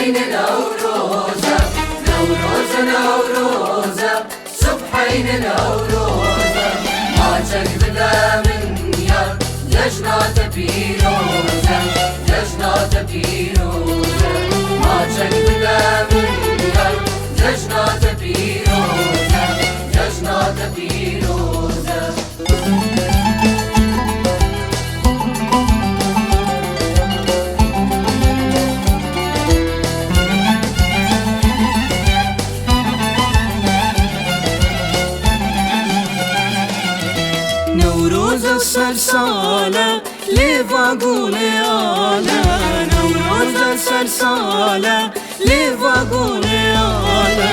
صبحين نوروزة نوروزة نوروزة صبحين نوروزة ما بدا من يار جشنات بيروزة جشنات بيروزة ما بدا من يار جشنات بيروزة جشنات بيروزة نوروز السلسالة لفاقوني أنا نوروز السلسالة لفاقوني أنا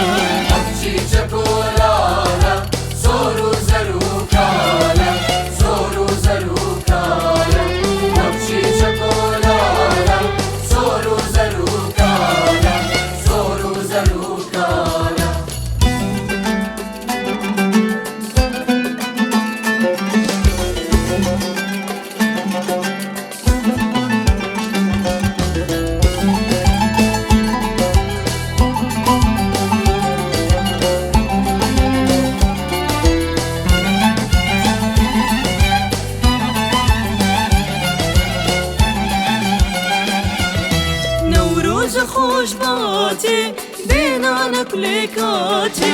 أبشي شكولالا صورو زروكالا صورو زروكالا أبشي شكولالا صورو زروكالا صورو زروكالا نوروز خوش باتی بینانک لکاتی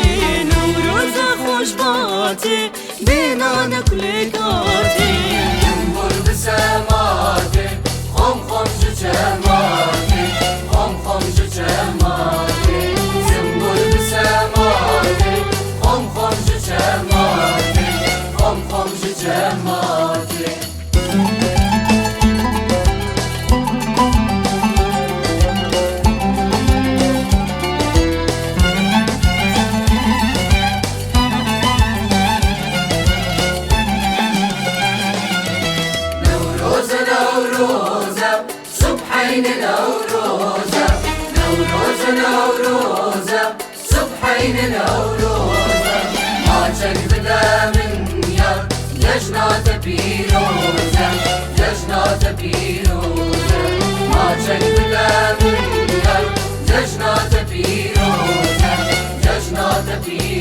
نوروز خوش باتی بینانک لکاتی جنبور بسماتی خم خم جماتی خم خم جماتی جنبور بسماتی خم خم جماتی خم خم جماتی نوروزة صبحين نوروزة نوروزة نوروزة صبحين نوروزة ما بدا من يار جشنات بيروزة جشنات بيروزة ما بدا من يار جشنات بيروزة جشنات بيروزة